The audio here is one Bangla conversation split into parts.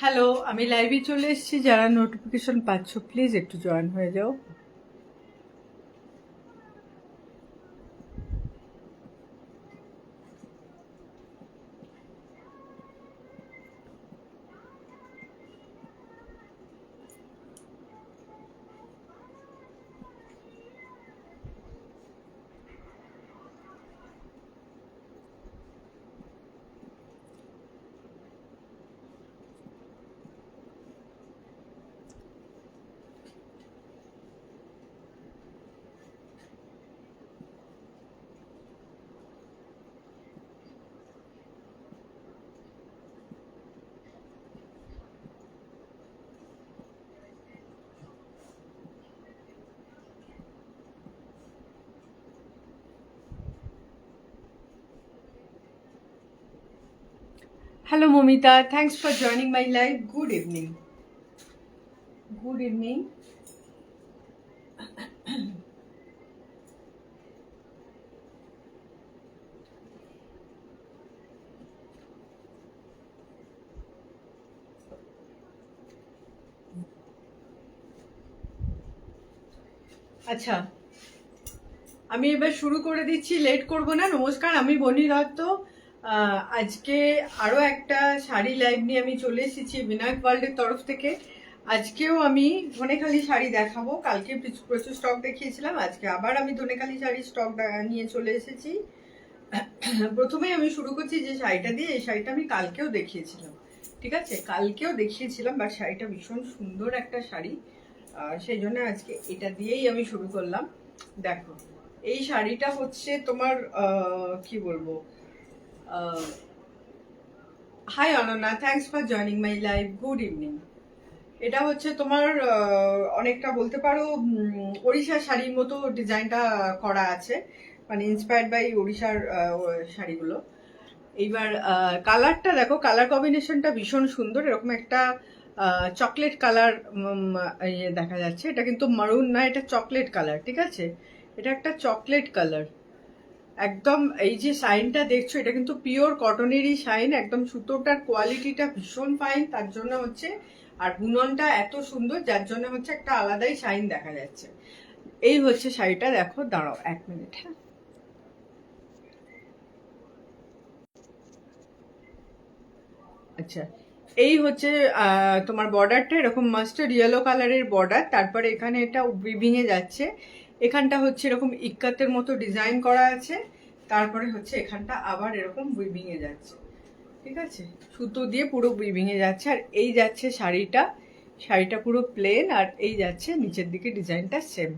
হ্যালো, আমি লাইভে চলে এসেছি। যারা নোটিফিকেশন পাচ্ছ প্লিজ একটু জয়েন হয়ে যাও। Hello Mamita, thanks for joining my live. Good evening. Good evening. আচ্ছা, আমি এবার শুরু করে দিচ্ছি, লেট করব না। নমস্কার, আমি বনি দত্ত। আজকে আরও একটা শাড়ি লাইভ নিয়ে আমি চলে এসেছি বিনায়ক ওয়ার্ল্ডের তরফ থেকে। আজকেও আমি ধনেখালি শাড়ি দেখাবো। কালকে প্রচুর স্টক দেখিয়েছিলাম, আজকে আবার আমি ধনেখালি শাড়ির স্টক নিয়ে চলে এসেছি। প্রথমেই আমি শুরু করছি যে শাড়িটা দিয়ে। এই শাড়িটা আমি কালকেও দেখিয়েছিলাম, ঠিক আছে, কালকেও দেখিয়েছিলাম, বাট শাড়িটা ভীষণ সুন্দর একটা শাড়ি, সেই জন্য আজকে এটা দিয়েই আমি শুরু করলাম। দেখো, এই শাড়িটা হচ্ছে তোমার কি বলবো, hi Ananya, thanks for joining my live. Good evening. এটা হচ্ছে তোমার অনেকটা বলতে পারো ওড়িশার শাড়ির মতো ডিজাইনটা করা আছে, মানে ইন্সপায়ার্ড বাই ওড়িশার শাড়িগুলো। এইবার কালারটা দেখো, কালার কম্বিনেশনটা ভীষণ সুন্দর। এরকম একটা চকলেট কালার দেখা যাচ্ছে। এটা কিন্তু মারুন না, এটা চকলেট কালার, ঠিক আছে, এটা একটা চকলেট কালার একদম। এই যে শাইনটা দেখছো, এটা কিন্তু পিওর কটনেরই শাইন, একদম সুতোটার কোয়ালিটিটা ভীষণ ফাইন, তার জন্য হচ্ছে, আর বুননটা এত সুন্দর, যার জন্য হচ্ছে একটা আলাদাই শাইন দেখা যাচ্ছে। এই হচ্ছে শাড়িটা। দেখো, দাঁড়াও এক মিনিট। হ্যাঁ, আচ্ছা, এই হচ্ছে তোমার বর্ডারটা এরকম মাস্টার্ড ইয়েলো কালারের বর্ডার। তারপরে এখানে এটা উইভিং এ যাচ্ছে। এখানটা হচ্ছে এরকম ইক্কাতের মতো ডিজাইন করা আছে। তারপরে হচ্ছে এখানটা আবার এরকম উইভিং এ যাচ্ছে, ঠিক আছে, সুতো দিয়ে পুরো উইভিং এ যাচ্ছে। আর এই যাচ্ছে শাড়িটা, শাড়িটা পুরো প্লেন, আর এই যাচ্ছে নিচের দিকে ডিজাইনটা সেম।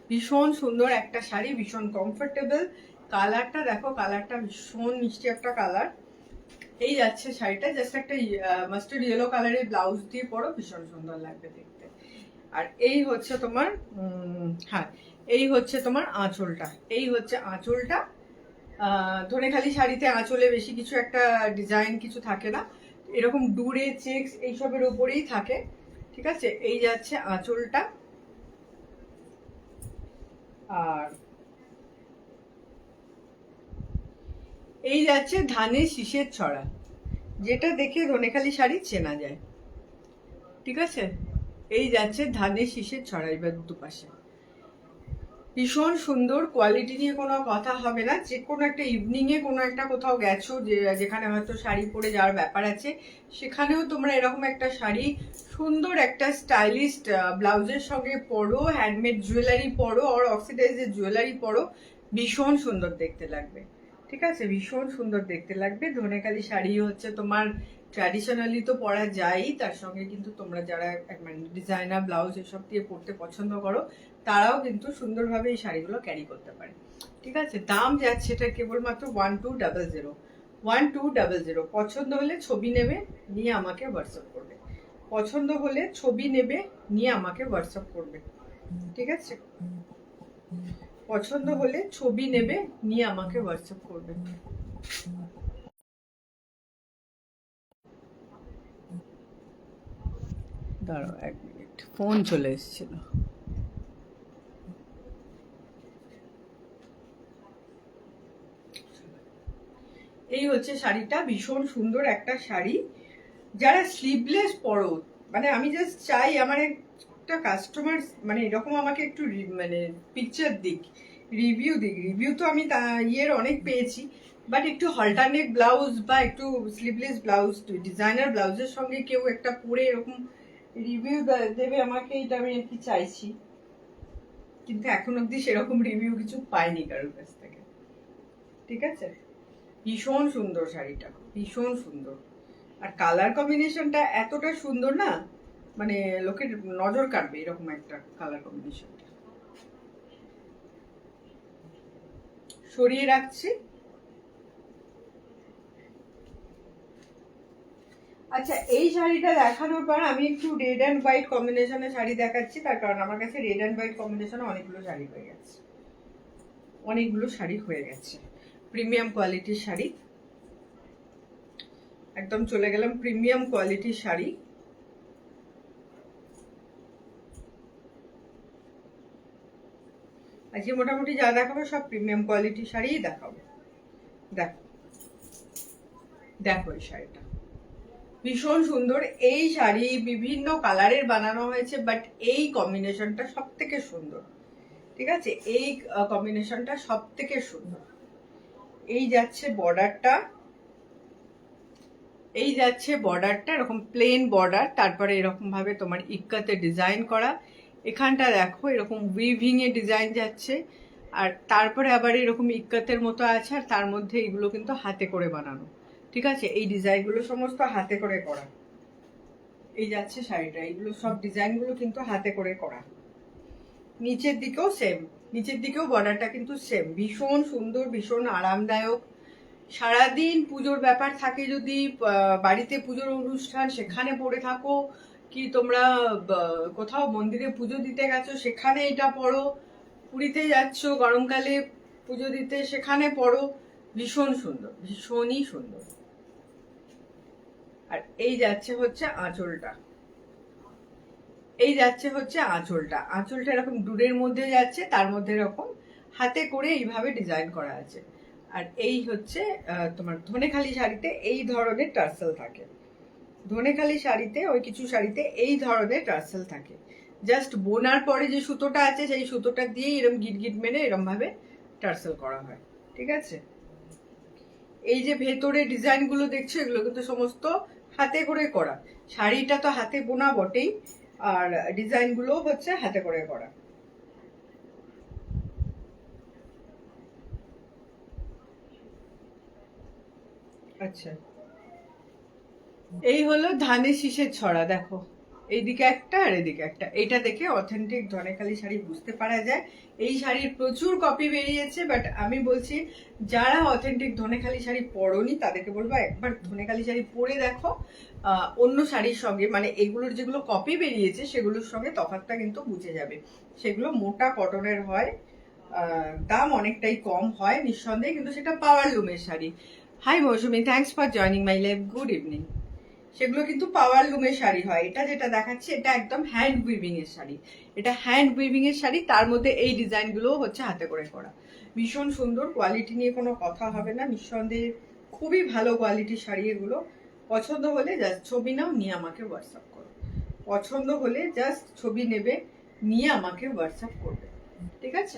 ভীষণ সুন্দর একটা শাড়ি, ভীষণ কমফোর্টেবল। কালারটা দেখো, কালারটা ভীষণ মিষ্টি একটা কালার। এই যাচ্ছে শাড়িটা, জাস্ট একটা মাস্টার্ড ইয়েলো কালারের ব্লাউজ দিয়ে পরো, ভীষণ সুন্দর লাগবে দেখতে। আর এই হচ্ছে তোমার হ্যাঁ, এই হচ্ছে তোমার আঁচলটা। এই হচ্ছে আঁচলটা। ধনেখালি শাড়িতে আঁচলে বেশি কিছু একটা ডিজাইন কিছু থাকে না, এরকম ডুরে চেক্স এইসবের উপরেই থাকে, ঠিক আছে। এই যাচ্ছে আঁচলটা। আর এই যাচ্ছে ধানের শীষের ছড়া, যেটা দেখে ধনেখালি শাড়ি চেনা যায়, ঠিক আছে। এই যাচ্ছে ধানের শীষের ছড়া, এবার দুপাশে ভীষণ সুন্দর। কোয়ালিটি নিয়ে কোনো কথা হবে না। যে কোনো একটা ইভিনিং এ কোনো একটা কোথাও গেছো, যেখানে হয়তো শাড়ি পরে যাওয়ার ব্যাপার আছে, সেখানেও তোমরা এরকম একটা শাড়ি সুন্দর একটা স্টাইলিস্ট ব্লাউজের সঙ্গে পরো, হ্যান্ডমেড জুয়েলারি পরো, আর অক্সিডাইজের জুয়েলারি পরো, ভীষণ সুন্দর দেখতে লাগবে, ঠিক আছে, ভীষণ সুন্দর দেখতে লাগবে। ধনেখালি শাড়ি হচ্ছে তোমার ট্র্যাডিশনালি তো পরা যায়ই, তার সঙ্গে কিন্তু তোমরা যারা মানে ডিজাইনার ব্লাউজ এসব দিয়ে পরতে পছন্দ করো, তারাও কিন্তু সুন্দরভাবে এই শাড়িগুলো ক্যারি করতে পারে, ঠিক আছে। দাম যাচ্ছে এটা কেবলমাত্র 1200, 1200। পছন্দ হলে ছবি নেবে, নিয়ে আমাকে হোয়াটসঅ্যাপ করবে। পছন্দ হলে ছবি নেবে, নিয়ে আমাকে হোয়াটসঅ্যাপ করবে, ঠিক আছে। পছন্দ হলে ছবি নেবে, নিয়ে আমাকে হোয়াটসঅ্যাপ করবে। দাঁড়াও এক মিনিট, ফোন চলে এসেছিল। এই হচ্ছে শাড়িটা, ভীষণ সুন্দর একটা শাড়ি, যারা স্লিভলেস পরো, মানে আমি জাস্ট চাই আমার একটা কাস্টমার মানে এরকম আমাকে একটু মানে পিকচার দিক, রিভিউ তো আমি ইয়ের অনেক পেয়েছি, বাট একটু হলটারনেট ব্লাউজ বা একটু স্লিভলেস ব্লাউজ, ডিজাইনার ব্লাউজের সঙ্গে কেউ একটা পরে এরকম রিভিউ দেবে আমাকে, এটা আমি আর কি চাইছি। কিন্তু এখন অব্দি সেরকম রিভিউ কিছু পাইনি কারোর কাছ থেকে। ঠিক আছে, ভীষণ সুন্দর শাড়িটা, ভীষণ সুন্দর। আর কালার কম্বিনেশনটা এতটা সুন্দর না, মানে লোকের নজর কাটবে এরকম একটা কালার কম্বিনেশনটা। সরিয়ে রাখছি। আচ্ছা, এই শাড়িটা দেখানোর পর আমি একটু রেড অ্যান্ড হোয়াইট কম্বিনেশনের শাড়ি দেখাচ্ছি, তার কারণ আমার কাছে রেড অ্যান্ড হোয়াইট কম্বিনেশনে অনেকগুলো শাড়ি হয়ে গেছে, প্রিমিয়াম কোয়ালিটির শাড়ি। একদম চলে গেলাম প্রিমিয়াম কোয়ালিটির শাড়ি। আজকে মোটামুটি যা দেখাবো সব প্রিমিয়াম কোয়ালিটির শাড়িই দেখাবো। দেখো দেখো এই শাড়িটা ভীষণ সুন্দর। এই শাড়ি বিভিন্ন কালারের বানানো হয়েছে, বাট এই কম্বিনেশনটা সব থেকে সুন্দর। ঠিক আছে, এই কম্বিনেশনটা সব থেকে সুন্দর। এই যাচ্ছে বর্ডারটা এরকম প্লেন বর্ডার, তারপরে এরকম ভাবে তোমার ইক্কাতে ডিজাইন করা। এখানটা দেখো এরকম উইভিং এ ডিজাইন যাচ্ছে, আর তারপরে আবার এরকম ইক্কাতের মতো আছে, আর তার মধ্যে এগুলো কিন্তু হাতে করে বানানো। ঠিক আছে, এই ডিজাইনগুলো সমস্ত হাতে করে করা। এই যাচ্ছে শাড়িটা, এইগুলো সব ডিজাইনগুলো কিন্তু হাতে করে করা। নিচের দিকেও বর্ডারটা কিন্তু সেম। ভীষণ সুন্দর, ভীষণ আরামদায়ক। সারাদিন পুজোর ব্যাপার থাকে, যদি বাড়িতে পুজোর অনুষ্ঠান সেখানে পরে থাকো, কি তোমরা কোথাও মন্দিরে পুজো দিতে গেছো সেখানে এটা পরো, পুরীতে যাচ্ছ গরমকালে পুজো দিতে সেখানে পরো, ভীষণ সুন্দর, ভীষণই সুন্দর। আর এই যাচ্ছে হচ্ছে আঁচলটা, আঁচলটা এরকম ডুরের মধ্যে যাচ্ছে, তার মধ্যে এরকম হাতে করে এইভাবে ডিজাইন করা আছে। আর এই হচ্ছে তোমার ধনেখালি শাড়িতে এই ধরনের টার্সেল থাকে, ধনেখালি শাড়িতে ওই কিছু শাড়িতে এই ধরনের টার্সেল থাকে। জাস্ট বোনার পরে যে সুতোটা আছে সেই সুতোটা দিয়ে এরকম গিট মেরে এরকম ভাবে টার্সেল করা হয়। ঠিক আছে, এই যে ভেতরে ডিজাইন গুলো দেখছো এগুলো কিন্তু সমস্ত হাতে করে করা। শাড়িটা তো হাতে বোনা বটেই, আর ডিজাইন গুলো হচ্ছে হাতে করে করা। আচ্ছা, এই হলো ধানের শীষের ছড়া। দেখো এইদিকে একটা আর এদিকে একটা, এইটা দেখে অথেন্টিক ধনেখালি শাড়ি বুঝতে পারা যায়। এই শাড়ির প্রচুর কপি বেরিয়েছে, বাট আমি বলছি যারা অথেন্টিক ধনেখালি শাড়ি পরোনি তাদেরকে বলবো একবার ধনেখালি শাড়ি পরে দেখো। অন্য শাড়ির সঙ্গে মানে এগুলোর যেগুলো কপি বেরিয়েছে সেগুলোর সঙ্গে তফাৎটা কিন্তু বুঝে যাবে। সেগুলো মোটা কটনের হয়, দাম অনেকটাই কম হয় নিঃসন্দেহে, কিন্তু সেটা পাওয়ার লুমের sari. Hi Mousumi, thanks for joining my live, good evening. সেগুলো কিন্তু পাওয়ার লুমের শাড়ি হয়। এটা যেটা দেখাচ্ছে এটা একদম হ্যান্ড উইভিং এর শাড়ি, এটা হ্যান্ড উইভিং এর শাড়ি, তার মধ্যে এই ডিজাইন গুলো হচ্ছে হাতে করে করা। ভীষণ সুন্দর, কোয়ালিটি নিয়ে কোনো কথা হবে না নিঃসন্দেহে, খুবই ভালো কোয়ালিটির শাড়ি এগুলো। পছন্দ হলে জাস্ট ছবি নাও, নিয়ে আমাকে হোয়াটসঅ্যাপ করো। পছন্দ হলে জাস্ট ছবি নেবে, নিয়ে আমাকে হোয়াটসঅ্যাপ করবে। ঠিক আছে,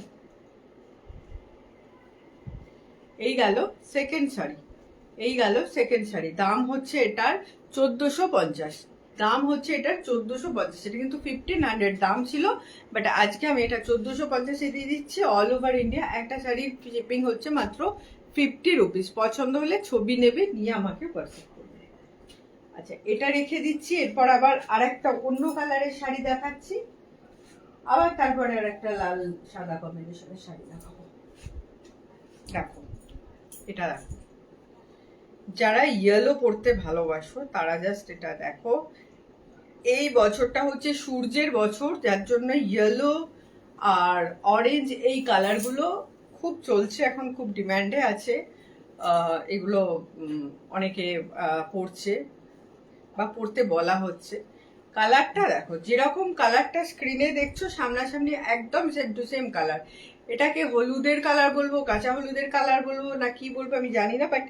এই গেল সেকেন্ড শাড়ি। দাম হচ্ছে এটার 1450। এটা কিন্তু 1500 দাম ছিল, বাট আজকে আমি এটা 1450 দিয়ে দিচ্ছি। অল ওভার ইন্ডিয়া একটা শাড়ির শিপিং হচ্ছে মাত্র 50 রুপিস। পছন্দ হলে ছবি নেবে, নিয়ে আমাকে হোয়াটসঅ্যাপ করবে। আচ্ছা, এটা রেখে দিচ্ছি। এরপর আবার আরেকটা অন্য কালারের শাড়ি দেখাচ্ছি, আবার তারপরে আরেকটা লাল সাদা কম্বিনেশনের শাড়ি দেখাবো। দেখো এটা দেখো, যারা ইয়েলো পড়তে ভালোবাসো তারা জাস্ট এটা দেখো। এই বছরটা হচ্ছে সূর্যের বছর, যার জন্য ইয়েলো আর অরেঞ্জ এই কালারগুলো খুব চলছে এখন, খুব ডিমান্ডে আছে। এগুলো অনেকে পড়ছে বা পড়তে বলা হচ্ছে। কালারটা দেখো, যেরকম কালারটা স্ক্রিনে দেখছো সামনাসামনি একদম সেম টু সেম কালার। এটাকে হলুদের কালার বলবো, কাঁচা হলুদের কালার বলবো, না কি বলবো আমি জানি না, বাট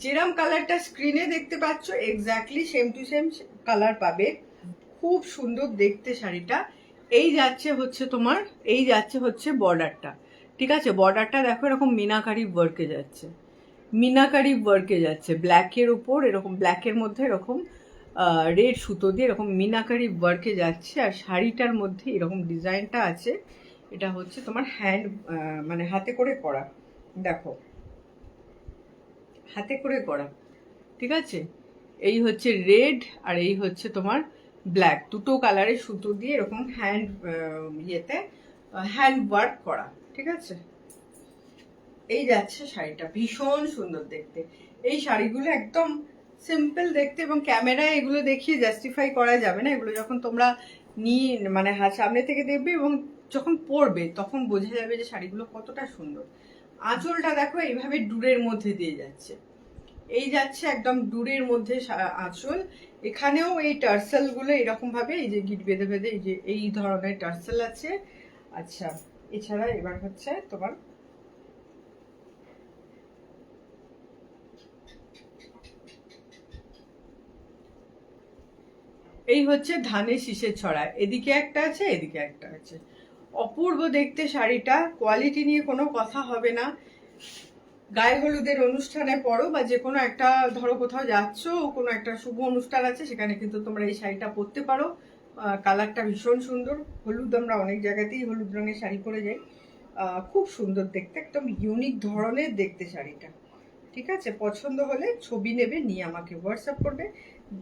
যেরম কালারটা স্ক্রিনে দেখতে পাচ্ছ exactly same to same colour পাবে। খুব সুন্দর দেখতে শাড়িটা। এই যাচ্ছে হচ্ছে তোমার, এই যাচ্ছে হচ্ছে বর্ডারটা, ঠিক আছে? বর্ডারটা দেখো এরকম মিনাকারি ওয়ার্কে যাচ্ছে, মিনাকারি ওয়ার্কে যাচ্ছে, ব্ল্যাকের উপর এরকম, ব্ল্যাকের মধ্যে এরকম রেড সুতো দিয়ে এরকম মিনাকারি ওয়ার্কে যাচ্ছে। আর শাড়িটার মধ্যে এরকম ডিজাইনটা আছে, এটা হচ্ছে তোমার হ্যান্ড মানে হাতে করে করা, দেখো হাতে করে করা, ঠিক আছে? এই হচ্ছে রেড আর এই হচ্ছে তোমার ব্ল্যাক, দুটো কালারের সুতো দিয়ে এরকম হ্যান্ড ইয়েতে হ্যান্ড ওয়ার্ক করা, ঠিক আছে? এই যাচ্ছে শাড়িটা, ভীষণ সুন্দর দেখতে। এই শাড়িগুলো একদম সিম্পল দেখতে, এবং ক্যামেরায় এগুলো দেখিয়ে জাস্টিফাই করা যাবে না। এগুলো যখন তোমরা নিয়ে মানে সামনে থেকে দেখবে এবং যখন পরবে তখন বোঝা যাবে যে শাড়িগুলো কতটা সুন্দর। আঁচলটা দেখো এইভাবে ডুরের মধ্যে দিয়ে যাচ্ছে, এই যাচ্ছে একদম ডুরের মধ্যে আঁচল। এখানেও এই টার্সেল গুলো এরকম ভাবে এই যে গিট বেঁধে বেঁধে এই যে এই ধরনের টার্সেল আছে। আচ্ছা, এছাড়া এবার হচ্ছে তোমার এই হচ্ছে ধানের শীষের ছড়া, এদিকে একটা আছে এদিকে একটা আছে। অপূর্ব দেখতে শাড়িটা, কোয়ালিটি নিয়ে কোনো কথা হবে না। গায়ে হলুদের অনুষ্ঠানে পরো বা যে কোনো একটা, ধরো কোথাও যাচ্ছ, কোনো একটা শুভ অনুষ্ঠান আছে, সেখানে কিন্তু তোমরা এই শাড়িটা পরতে পারো। কালারটা ভীষণ সুন্দর, হলুদ, আমরা অনেক জায়গাতেই হলুদ রঙের শাড়ি পরে যাই। খুব সুন্দর দেখতে, একদম ইউনিক ধরনের দেখতে শাড়িটা, ঠিক আছে? পছন্দ হলে ছবি নেবে, নিয়ে আমাকে হোয়াটসঅ্যাপ করবে।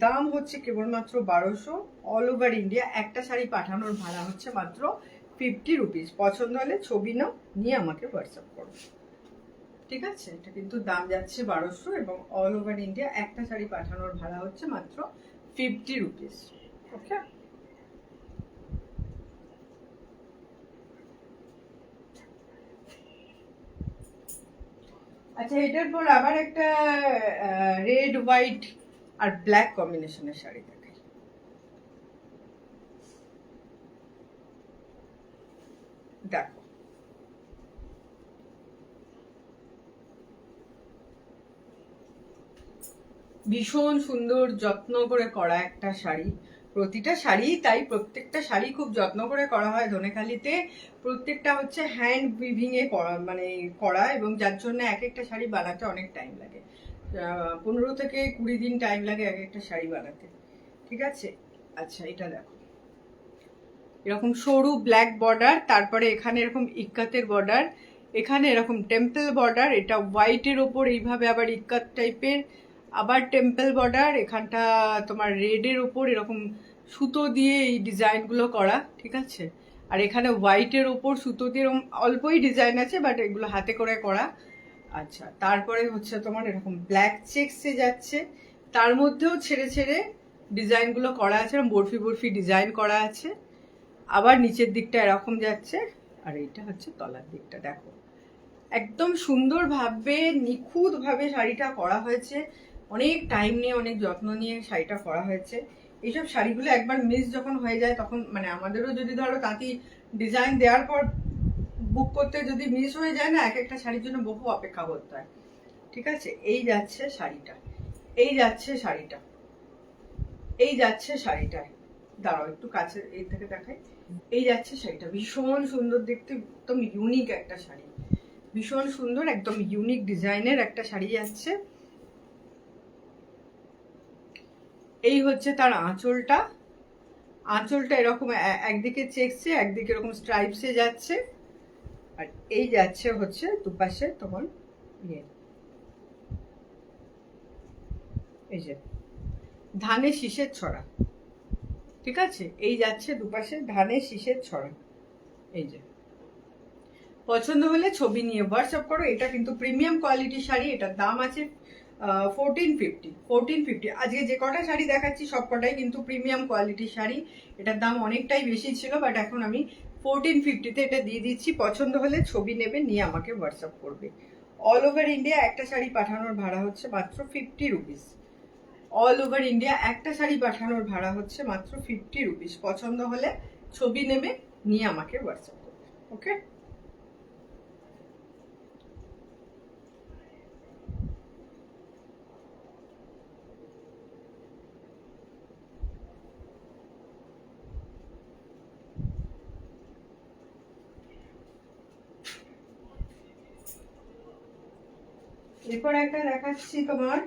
দাম হচ্ছে কেবলমাত্র 1200, অল ওভার ইন্ডিয়া। একটা শাড়ি পাঠানোর ভাড়া হচ্ছে মাত্র 50 রুপিস। পছন্দ হলে ছবি নাও, নিয়ে আমাকে হোয়াটসঅ্যাপ করো, ঠিক আছে? এটা কিন্তু দাম যাচ্ছে 1200 এবং অল ওভার ইন্ডিয়া একটা শাড়ি পাঠানোর ভাড়া হচ্ছে মাত্র 50 রুপিস। ওকে, আচ্ছা, এটার পর আবার একটা রেড হোয়াইট আর ব্ল্যাক কম্বিনেশনের শাড়ি দেখাই। দেখো, ভীষণ সুন্দর যত্ন করে করা একটা শাড়ি। প্রতিটা শাড়ি তাই, প্রত্যেকটা শাড়ি খুব যত্ন করে করা হয় ধনেখালিতে। প্রত্যেকটা হচ্ছে হ্যান্ড উইভিং এ করা, মানে করা, এবং যার জন্য এক একটা শাড়ি বানাতে অনেক টাইম লাগে। 15 থেকে 20 দিন টাইম লাগে এক একটা শাড়ি বানাতে, ঠিক আছে? আচ্ছা, এটা দেখো, এরকম সরু ব্ল্যাক বর্ডার, তারপরে এখানে এরকম ইক্কাতের বর্ডার, এখানে এরকম টেম্পল বর্ডার, এটা হোয়াইটের ওপর এইভাবে আবার ইক্কাত টাইপের, আবার টেম্পল বর্ডার, এখানটা তোমার রেডের ওপর এরকম সুতো দিয়ে এই ডিজাইনগুলো করা, ঠিক আছে? আর এখানে হোয়াইটের ওপর সুতো দিয়ে এরকম অল্পই ডিজাইন আছে, বাট এগুলো হাতে করে করা। আচ্ছা, তারপরে হচ্ছে তোমার এরকম ব্ল্যাক চেকসে যাচ্ছে, তার মধ্যেও ছেড়ে ছেড়ে ডিজাইনগুলো করা আছে, এরকম বরফি বরফি ডিজাইন করা আছে। আবার নিচের দিকটা এরকম যাচ্ছে, আর এইটা হচ্ছে তলার দিকটা। দেখো, একদম সুন্দরভাবে নিখুঁতভাবে শাড়িটা করা হয়েছে, অনেক টাইম নিয়ে অনেক যত্ন নিয়ে শাড়িটা করা হয়েছে। এইসব শাড়িগুলো একবার মিস যখন হয়ে যায় তখন, মানে আমাদেরও যদি ধরো তাঁতি ডিজাইন দেওয়ার পর বুক করতে যদি মিস হয়ে যায় না, এক একটা শাড়ির জন্য বহু অপেক্ষা করতে হয়, ঠিক আছে? এই যাচ্ছে শাড়িটা, এই যাচ্ছে শাড়িটা, এই যাচ্ছে শাড়িটা। দাঁড়াও একটু কাছে এই থেকে দেখাই। এই যাচ্ছে শাড়িটা, ভীষণ সুন্দর দেখতে, একদম ইউনিক একটা শাড়ি, ভীষণ সুন্দর, একদম ইউনিক ডিজাইনের একটা শাড়ি যাচ্ছে। এই হচ্ছে তার আঁচলটা, আঁচলটা এরকম একদিকে চেকসে একদিকে এরকম স্ট্রাইপসে যাচ্ছে। আর এই যাচ্ছে হচ্ছে দুপাশে তোমার ইয়ে, এই যে ধানের শীষের ছড়া, ঠিক আছে? এই যাচ্ছে দুপাশে ধানের শীষের ছড়া, এই যে। পছন্দ হলে ছবি নিয়ে হোয়াটসঅ্যাপ করো। এটা কিন্তু প্রিমিয়াম কোয়ালিটির শাড়ি, এটার দাম আছে 1450। আজকে যে কটা শাড়ি দেখাচ্ছি সব কটাই কিন্তু প্রিমিয়াম কোয়ালিটির শাড়ি। এটার দাম অনেকটাই বেশি ছিল, বাট এখন আমি 1450-তে এটা দিয়ে দিচ্ছি। পছন্দ হলে ছবি নেবে, নিয়ে আমাকে হোয়াটসঅ্যাপ করবে। অল ওভার ইন্ডিয়া একটা শাড়ি পাঠানোর ভাড়া হচ্ছে মাত্র 50 রুপিস। অল ওভার ইন্ডিয়া একটা শাড়ি পাঠানোর ভাড়া হচ্ছে মাত্র 50 রুপিস। পছন্দ হলে ছবি নেবে, নিয়ে আমাকে হোয়াটসঅ্যাপ করবে। ওকে, এরপর একটা দেখাচ্ছি তোমার